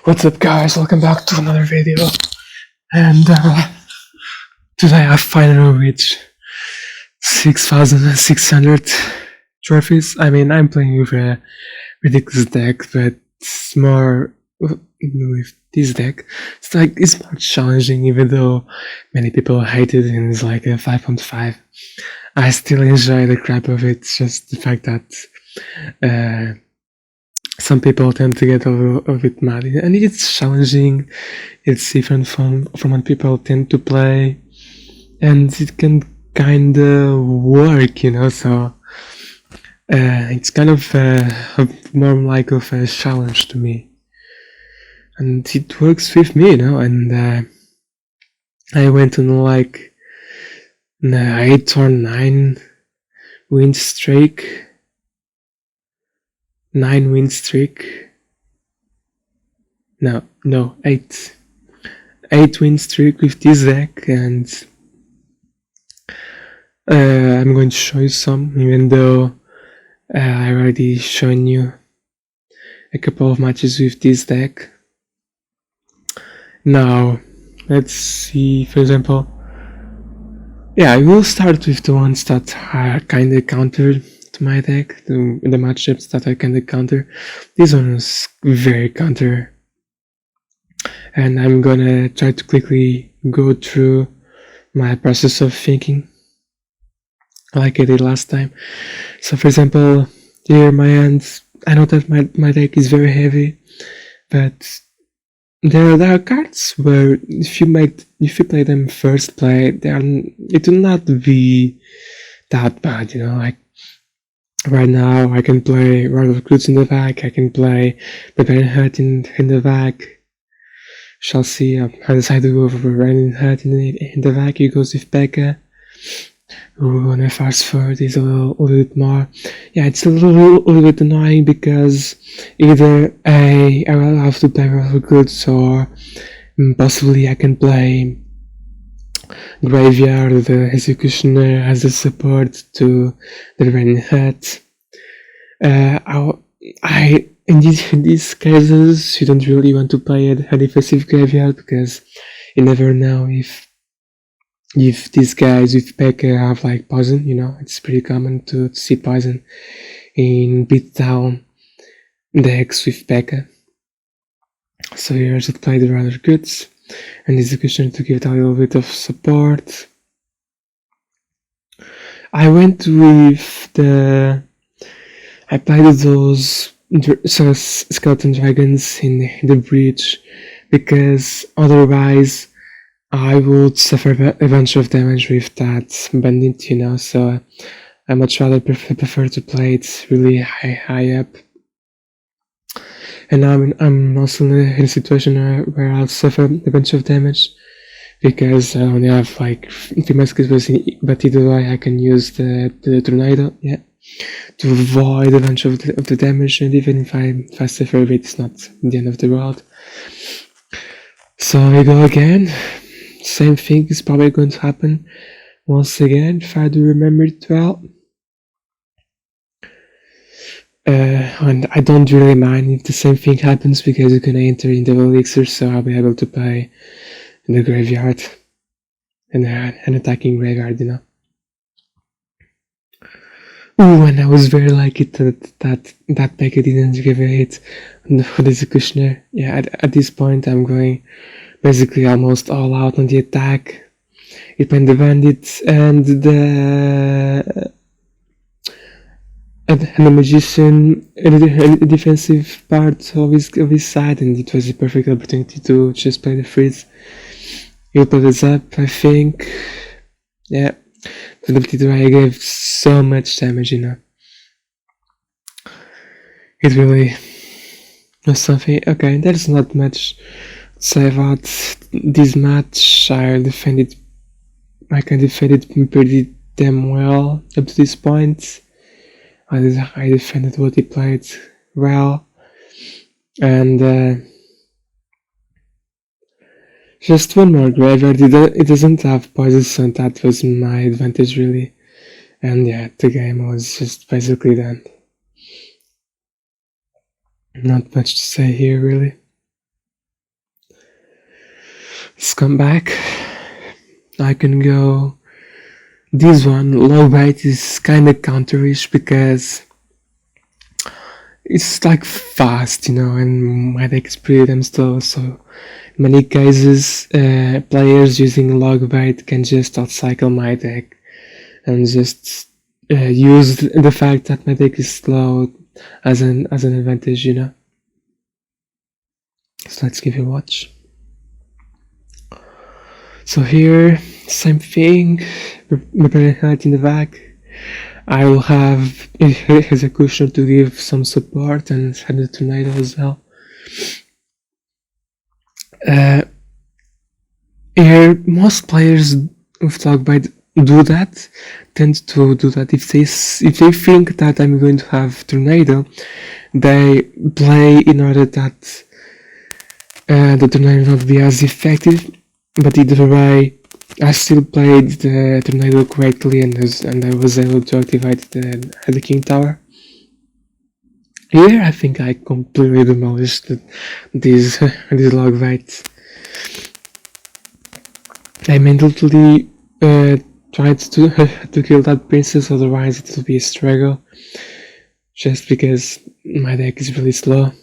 What's up, guys? Welcome back to another video. And today I finally reached 6,600 trophies. I mean, I'm playing with a ridiculous deck, but it's more with this deck. It's more challenging, even though many people hate it and it's like a 5.5. I still enjoy the crap of it. It's just the fact that some people tend to get a little bit mad, and it's challenging. It's different from what people tend to play, and it can kind of work, So it's kind of more like of a challenge to me, and it works with me, And I went on like an 8 or 9 win streak. 9 win streak. No, 8. 8 win streak with this deck, and I'm going to show you some, even though I already shown you a couple of matches with this deck. Now, let's see, for example, I will start with the ones that are kinda counter to my deck, the matchups that I kinda counter. This one is very counter, and I'm gonna try to quickly go through my process of thinking like I did last time. So for example, here my hand, I know that my deck is very heavy, but there are cards where if you play them first play, it will not be that bad, Like right now I can play Royale in the back, I can play Barbarian Hut in the back. Shall see, I decided to go for Barbarian Hut in the back. He goes with P.E.K.K.A. Ooh, and fast forward is a little bit more. Yeah, it's a little bit annoying because either I will have to play Royal Goods, or possibly I can play Graveyard, the Executioner, as a support to the Barbarian Hut. In these cases, you don't really want to play a defensive Graveyard because you never know if these guys with P.E.K.K.A. have like poison, It's pretty common to see poison in beatdown decks with P.E.K.K.A. So here I should play the rather goods and Execution to give it a little bit of support. I went with I played those skeleton dragons in the breach because otherwise I would suffer a bunch of damage with that bandit, So I much rather prefer to play it really high up. And now I'm also in a situation where I'll suffer a bunch of damage because I only have like 3 muskets, but either way I can use the tornado, to avoid a bunch of the damage, and even if I suffer a bit, it's not the end of the world. So I go again. Same thing is probably going to happen once again, if I do remember it well. And I don't really mind if the same thing happens because you can enter in the elixir, so I'll be able to play in the graveyard and an attacking graveyard, Ooh, and I was very lucky that P.E.K.K.A. didn't give a hit for the Executioner. Yeah, at this point I'm going basically almost all out on the attack. It played the bandits and the magician in the defensive part of his side, and it was a perfect opportunity to just play the freeze. He'll put us up, I think. Yeah, the W2I gave so much damage, It really was something. Okay, there's not much to say about this match. I defended pretty damn well up to this point. I defended what he played well, and just one more graveyard. It doesn't have poison, so that was my advantage really. And yeah, the game was just basically done. Not much to say here really. Let's come back. I can go. This one, low bait, is kinda counterish because it's like fast, and my deck is pretty damn slow, so in many cases, players using log bait can just outcycle my deck and just use the fact that my deck is slow as an advantage, So let's give it a watch. So here, same thing, preparing height in the back. I will have execution to give some support and have the tornado as well. Here, most players with Logbite tend to do that. If they think that I'm going to have tornado, they play in order that the tornado not be as effective. But either way, I still played the tornado correctly, and I was able to activate the king tower. Here, I think I completely demolished these Logbite. I mentally tried to kill that princess, otherwise it will be a struggle. Just because my deck is really slow.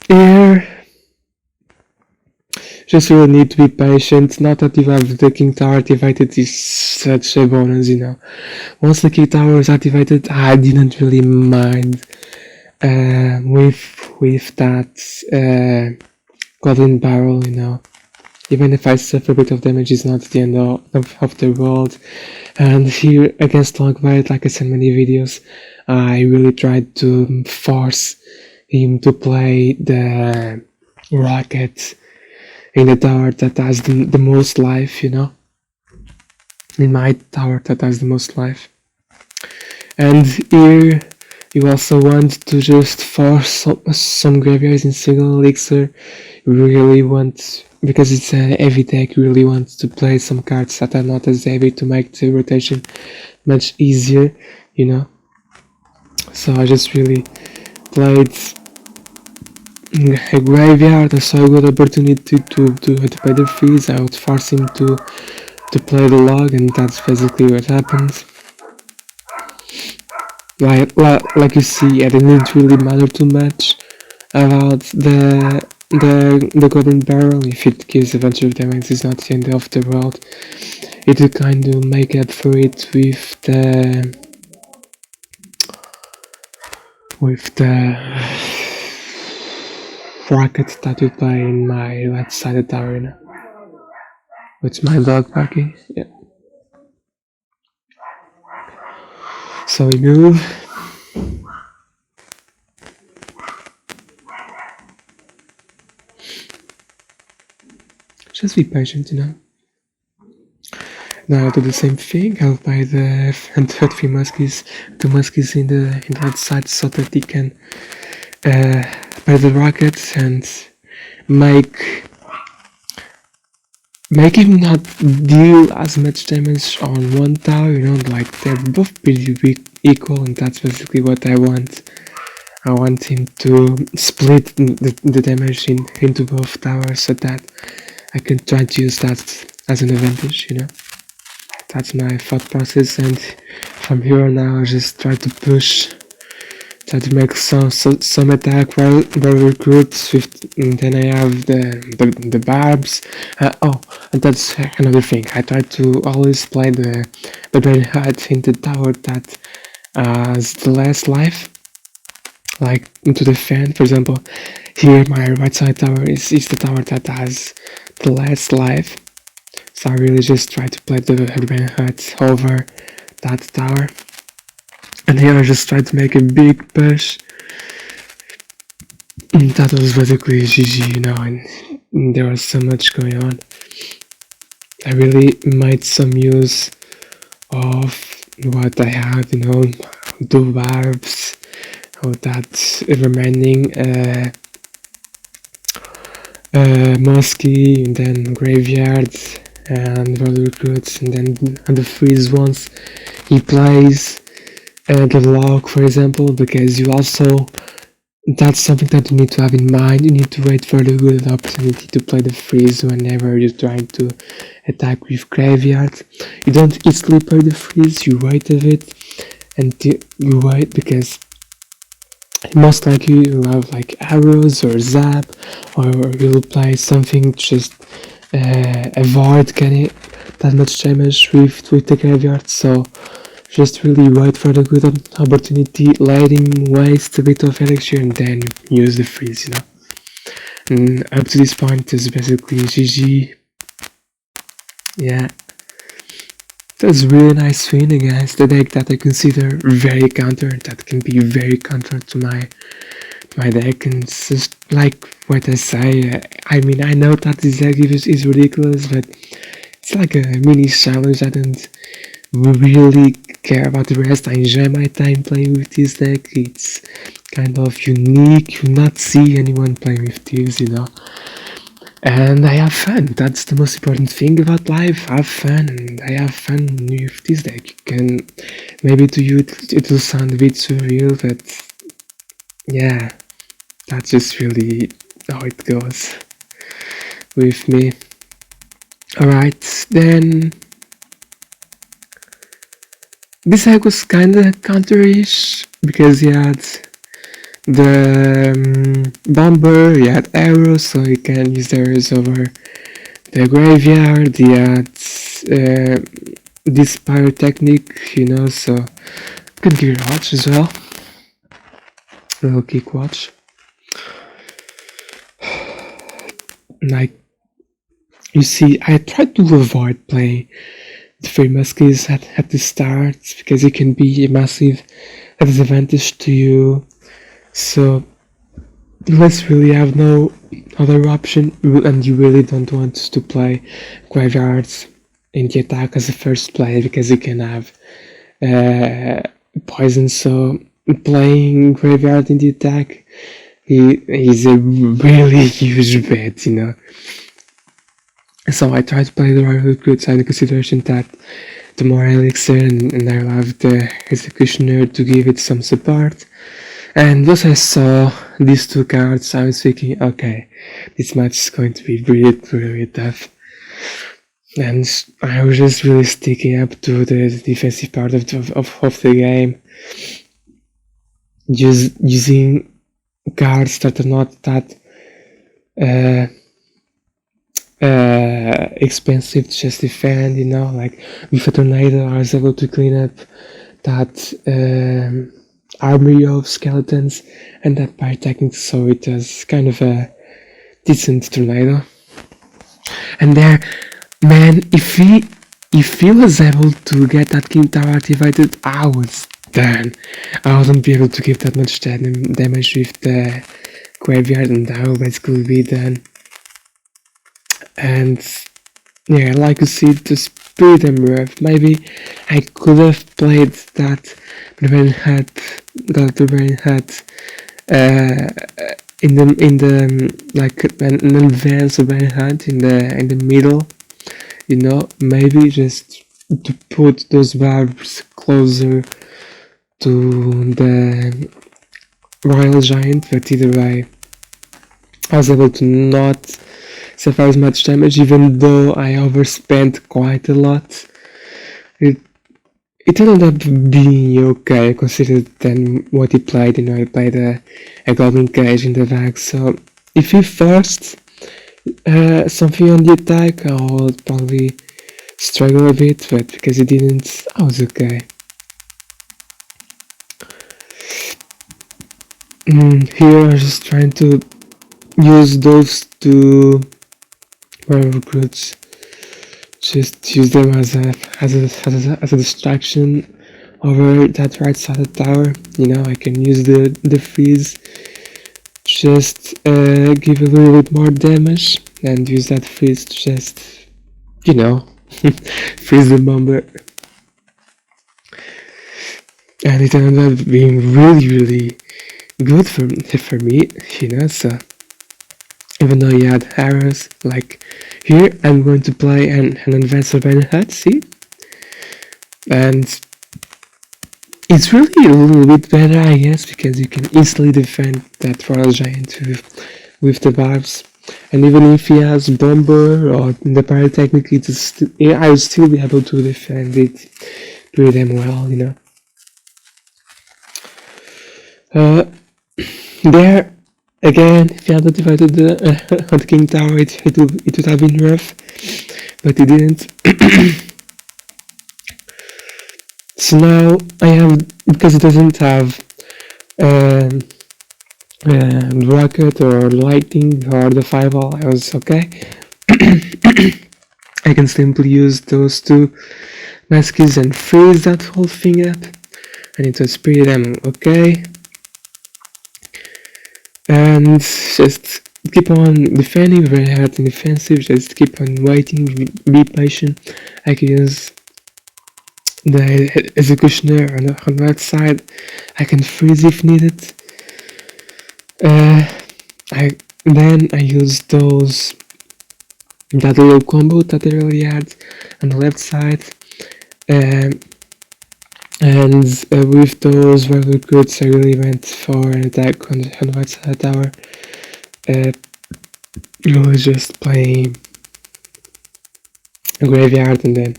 Here, just really need to be patient. Not that you have the king tower activated is such a bonus, Once the king tower is activated, I didn't really mind with that golden barrel, Even if I suffer a bit of damage, it's not the end of the world. And here against Logbite, like I said in many videos, I really tried to force him to play the rocket in the tower that has the most life, In my tower that has the most life. And here you also want to just force some graveyards in single elixir. You really want, because it's a heavy deck, you really want to play some cards that are not as heavy to make the rotation much easier, So I just really played a graveyard. I saw a good opportunity to pay the fees. I would force him to play the log, and that's basically what happened. Like you see, I didn't really matter too much about the golden barrel. If it gives a bunch of damage, it's not the end of the world. It will kind of make up for it with the rocket that you play in my left sided tower, With my dog barking, yeah. So we move. Just be patient, Now I'll do the same thing. I'll buy the three muskies, two muskies in the left side, so that he can buy the rockets and make him not deal as much damage on one tower, like they're both pretty equal, and that's basically what I want. I want him to split the damage into both towers so that I can try to use that as an advantage, That's my thought process, and from here on out I just try to push, try to make some attack while recruits with, and then I have the barbs. And that's another thing. I try to always play the barbarian hut in the tower that has the last life, like into the fan. For example, here my right side tower is the tower that has the last life. So I really just try to play the barbarian hut over that tower. And here I just tried to make a big push. That was basically GG, and there was so much going on. I really made some use of what I had, the barbs, or that remaining musky, and then graveyards, and roller recruits, and then the freeze once he plays the log, for example, because you also, that's something that you need to have in mind. You need to wait for the good opportunity to play the freeze whenever you're trying to attack with graveyard. You don't easily play the freeze, you wait a bit, and you wait because most likely you'll have like arrows or zap, or you'll play something just avoid getting that much damage with the graveyard. So just really wait for the good opportunity, let him waste a bit of elixir and then use the freeze, you know. And up to this point is basically GG. Yeah, that's really nice win against the deck that I consider very counter, that can be very counter to my deck, and it's just like what I say. I mean, I know that this deck is ridiculous, but it's like a mini challenge. I don't really care about the rest. I enjoy my time playing with this deck. It's kind of unique. You not see anyone playing with this, you know. And I have fun. That's the most important thing about life. I have fun, and I have fun with this deck. You can, maybe to you it will sound a bit surreal, but yeah, that's just really how it goes with me. Alright, then this deck was kinda counter-ish because he had the bomber, he had arrows, so you can use the arrows over the graveyard. He had this pyrotechnic, you know, so you can give it a watch as well. A little kick watch. Like, you see, I tried to avoid playing the three muskets at the start because it can be a massive disadvantage to you. So let's really have no other option, and you really don't want to play graveyards in the attack as a first play because you can have poison. So playing graveyard in the attack is a really huge bet, you know. So I try to play the Royale with good side in consideration that the more elixir and I'll have the executioner to give it some support. And once I saw these two cards, I was thinking, okay, this match is going to be really tough. And I was just really sticking up to the defensive part of the game, using cards that are not that expensive to just defend, you know, like with a tornado I was able to clean up that army of skeletons and that pyrotechnic, so it was kind of a decent tornado. And there, man, if he was able to get that king tower activated, I was done. I wouldn't be able to give that much damage with the graveyard, and I will basically be done. And yeah, like you see, the speed and rough. Maybe I could have played that brain hat, in the like an advanced brain hat in the middle, you know. Maybe just to put those barbs closer to the Royal Giant, but either way, I was able to not suffer as much damage, even though I overspent quite a lot. It ended up being okay, considering then what he played. You know, he played a Goblin Cage in the back, so if he forced something on the attack, I would probably struggle a bit, but because he didn't, I was okay. Here I was just trying to use those two recruits, just use them as a distraction over that right side of the tower. You know, I can use the freeze, just give a little bit more damage and use that freeze to just, you know, freeze the bomber. And it ended up being really good for me, you know. So even though you had arrows, like here I'm going to play an advanced urban hut, see? And It's really a little bit better, I guess, because you can easily defend that Royal Giant with the barbs. And even if he has Bomber or the Pyrotechnic, I will still be able to defend it pretty damn well, you know. There, again, if you had activated the King Tower, it would have been rough, but it didn't. So now I have, because it doesn't have rocket or lightning or the fireball, I was okay. I can simply use those two masks and freeze that whole thing up, and it was pretty damn okay. And just keep on defending, very hard and defensive, just keep on waiting, be patient. I can use the executioner on that side. I can freeze if needed. Then I use that little combo that I really had on the left side, and with those very goods I really went for an attack on the right side of the tower. I was just playing a graveyard and then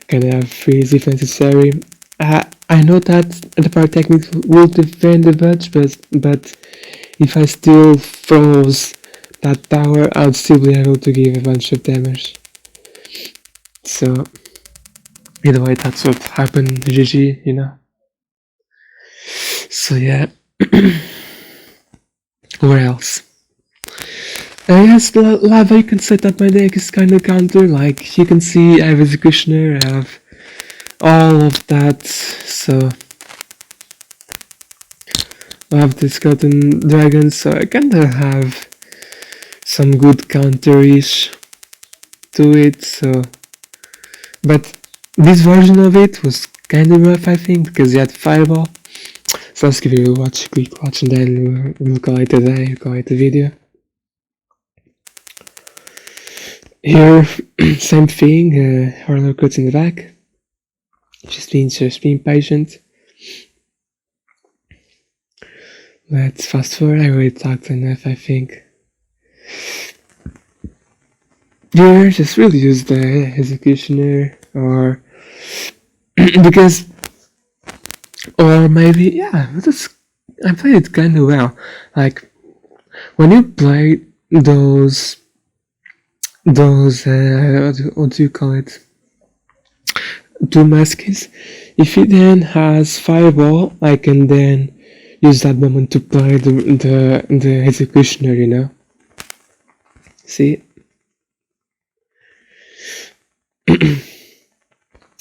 kind of have freeze if necessary. I know that the Pyrotechnic will defend the budge, but if I still froze that tower, I would still be able to give a bunch of damage. So, either way, that's what happened, GG, you know. So yeah. What else? Yes, Lava, you can say that my deck is kinda counter, like, you can see I have Executioner, I have all of that, so I have the Skeleton Dragon, so I kinda have some good counter-ish to it, so... But this version of it was kinda rough, I think, because you had Fireball. So let's give you a quick watch, and then we'll call it a day, we'll call it a video. Here, same thing, Harlow cuts in the back. Just being patient. Let's fast forward. I already talked enough, I think. Here, just really use the Executioner, or because, or maybe, yeah, I played it kinda well. Like, when you play those what do you call it, two masks, if it then has Fireball, I can then use that moment to play the Executioner, you know. See?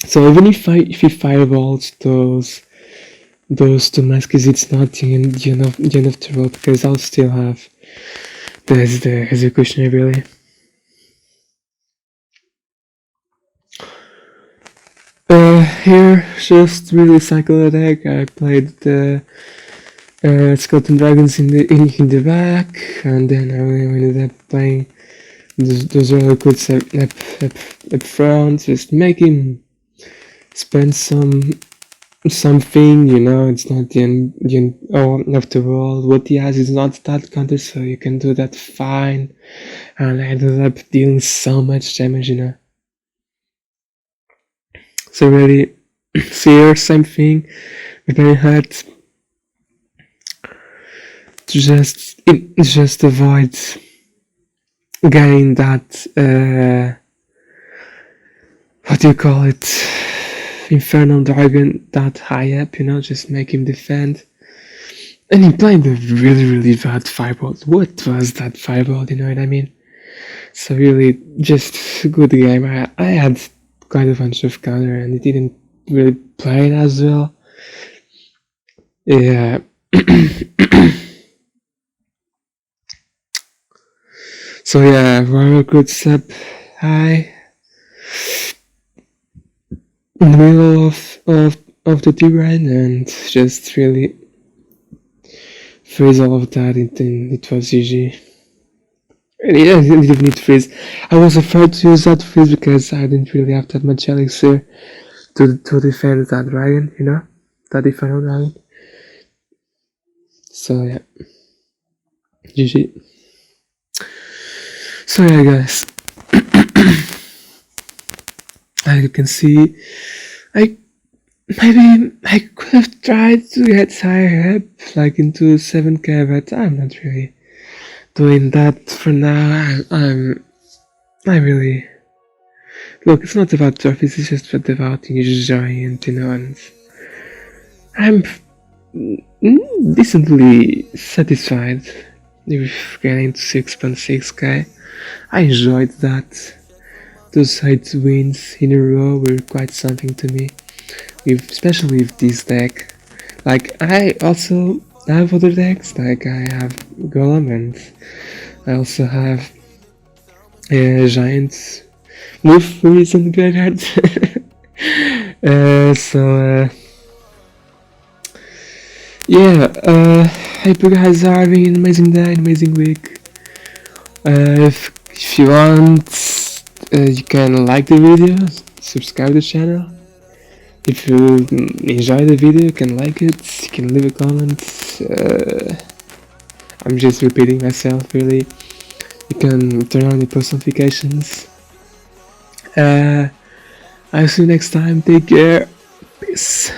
So even if he fireballs those two masks, it's not the end of the road, because I'll still have the Executioner, really. Here, just really cycle the deck. I played the Skeleton Dragons in the back, and then I really ended up playing those really good up front. Just make him spend something, you know. It's not the end after all. What he has is not that counter, so you can do that fine. And I ended up dealing so much damage, you know. So really, see here, same thing. Very hard to just avoid getting that what do you call it, Infernal Dragon that high up, you know. Just make him defend. And he played a really bad fireball. What was that fireball, you know what I mean? So really, just a good game. I had quite a bunch of counter, and it didn't really play it as well. Yeah. So yeah, Royal good sub high in the middle of the terrain, and just really freeze all of that. It was GG. Yeah, I didn't even need to freeze. I was afraid to use that freeze because I didn't really have that much elixir to defend that dragon, you know. that final round. So yeah, GG. So yeah, guys, as you can see, I maybe I could have tried to get higher up, like into 7K, but I'm not really doing that for now. I really look. It's not about trophies. It's just about enjoying, and I'm decently satisfied with getting to 6.6K. I enjoyed that. Those 8 wins in a row were quite something to me, especially with this deck. Like, I also have other decks, like I have Golem and I also have Giant Move for reason graveyard. So yeah, hope you guys are having an amazing day, an amazing week. If you want, you can like the video, subscribe to the channel. If you enjoy the video, you can like it, you can leave a comment. I'm just repeating myself, really. You can turn on the post notifications. I'll see you next time. Take care. Peace.